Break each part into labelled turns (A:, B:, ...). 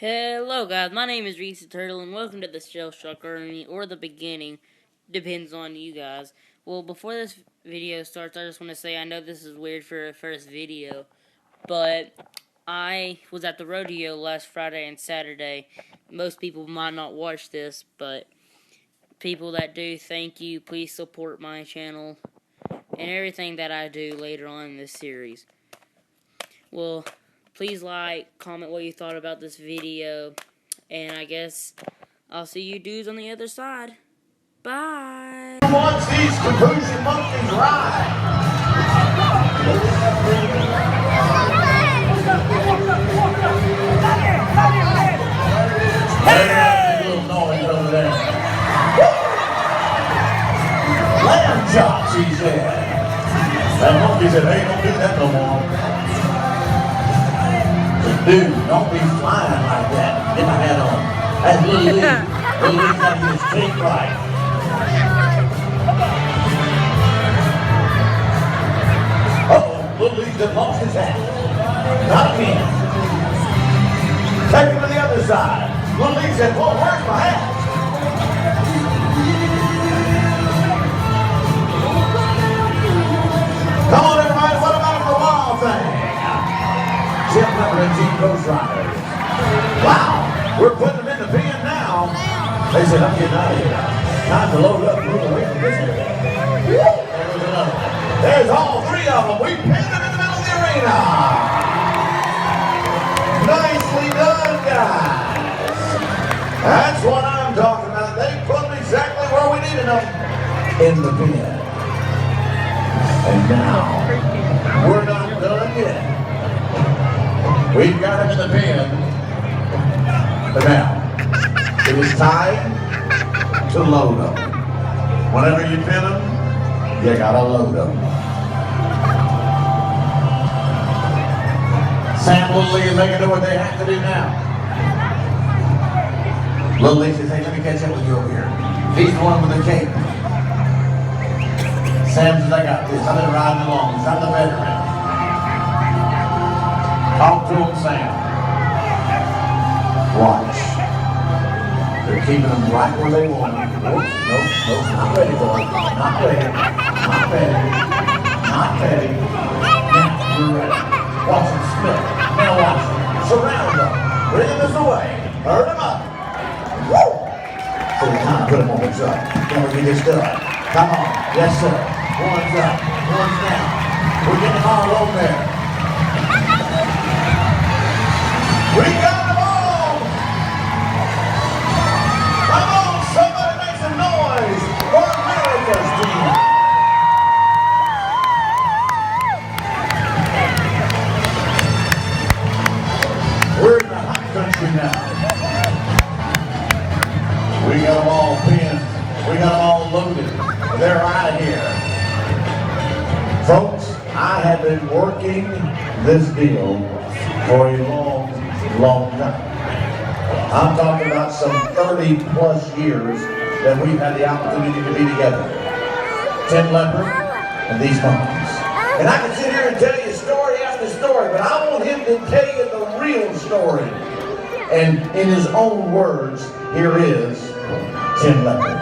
A: Hello guys, my name is Reese the Turtle and welcome to the Shell Shock Army, or the beginning, depends on you guys. Well, before this video starts, I just want to say I know this is weird for a first video, but I was at the rodeo last Friday and Saturday. Most people might not watch this, but people that do, thank you. Please support my channel and everything that I do later on in this series. Well, please like, comment what you thought about this video, and I guess I'll see you dudes on the other side. Bye!
B: Who wants these conclusion monkeys ride? Hey! Little noise over there. Lamb chops, he said. That monkey said, hey, don't do that no more. Dude, don't be flying like that. Get my hat on. That's Little Lee. Little Lee's got to get his cake right. Uh-oh, Little Lee's just lost his hat. Not again. Take him to the other side. Little Lee said, well, where's my hat? Come on, everybody, what about the wild thing? Jim Pepper and Team Ghost Riders. Wow, we're putting them in the pen now. They said, I'm getting out of here. Time to load up, move away from this area. There's another one. There's all three of them. We pinned them in the middle of the arena. Nicely done, guys. That's what I'm talking about. They put them exactly where we needed them. In the pen. And now, we're not done yet. We've got him in the pen, but now, it is time to load them. Whenever you pin them, you gotta load them. Sam, Little Lee, and they can do what they have to do now. Little Lee says, hey, let me catch up with you over here. He's the one with the cape. Sam says, I got this. I've been riding along. I'm the veteran. Talk to him, Sam. Watch. They're keeping them right where they want them. Nope, not ready, boy. Not ready. Not ready. Not ready. Now we're ready. Watch them split. Now watch them. Surround them. Bring them this away. Herd them up. Woo! So it's time to put them on the truck. Then we get this done. Come on. Yes, sir. One's up. One's down. We're getting them all over there. We got them all! Come on, somebody make some noise for America's team! We're in the hot country now. We got them all pinned. We got them all loaded. They're out of here. Folks, I have been working this deal for a long time. I'm talking about some 30 plus years that we've had the opportunity to be together. Tim Leopard and these monkeys. And I can sit here and tell you story after story, but I want him to tell you the real story. And in his own words, here is Tim Leopard.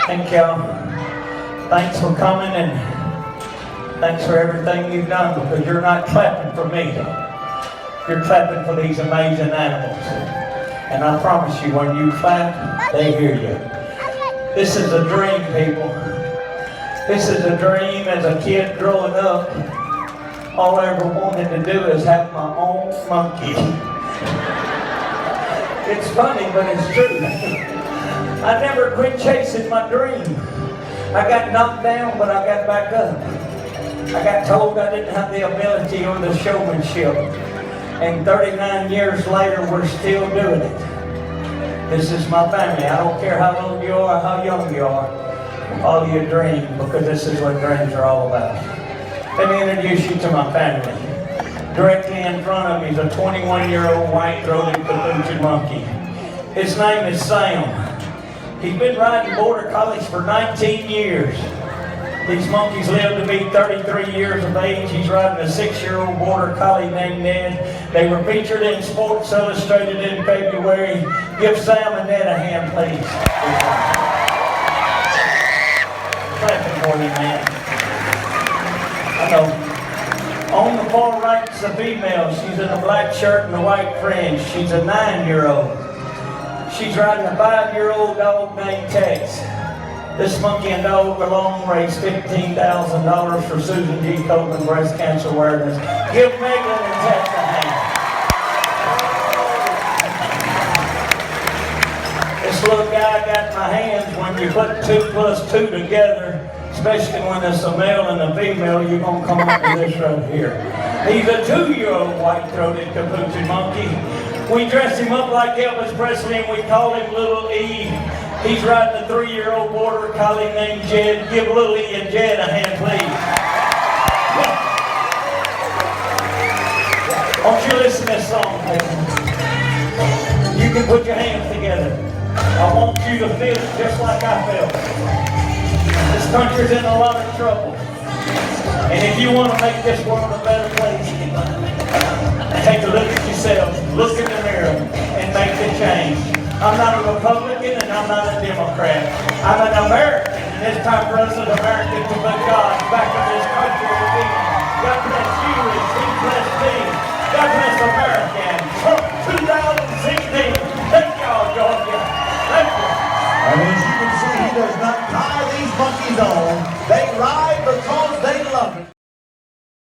C: Thank y'all. Thanks for coming and thanks for everything you've done, because you're not clapping for me. You're clapping for these amazing animals. And I promise you, when you clap, they hear you. This is a dream, people. This is a dream as a kid growing up. All I ever wanted to do is have my own monkey. It's funny, but it's true. I never quit chasing my dream. I got knocked down, but I got back up. I got told I didn't have the ability or the showmanship. And 39 years later, we're still doing it. This is my family. I don't care how old you are, how young you are. All your dream, because this is what dreams are all about. Let me introduce you to my family. Directly in front of me is a 21-year-old white-throated capuchin monkey. His name is Sam. He's been riding border collies for 19 years. These monkeys live to be 33 years of age. He's riding a 6-year-old border collie named Ned. They were featured in Sports Illustrated in February. Give Sam and Ned a hand, please. Clapping for you, man. I know. On the far right is a female. She's in a black shirt and a white fringe. She's a 9-year-old. She's riding a 5-year-old dog named Tex. This monkey and dog alone raised $15,000 for Susan G. Komen breast cancer awareness. Give Megan and Tex a hand. This little guy got in my hands. When you put 2 plus 2 together, especially when it's a male and a female, you're going to come up with this right here. He's a 2-year-old white-throated capuchin monkey. We dress him up like Elvis Presley and we call him Little E. He's riding a 3-year-old border collie named Jed. Give Little E and Jed a hand, please. Won't you listen to this song, baby? You can put your hands together. I want you to feel it just like I felt. This country's in a lot of trouble. And if you want to make this world a better place, take a look at yourself, look in the mirror, and make the change. I'm not a Republican and I'm not a Democrat. I'm an American, and it's time for us as Americans to put God back in this country again. God bless you and He bless me. God bless America.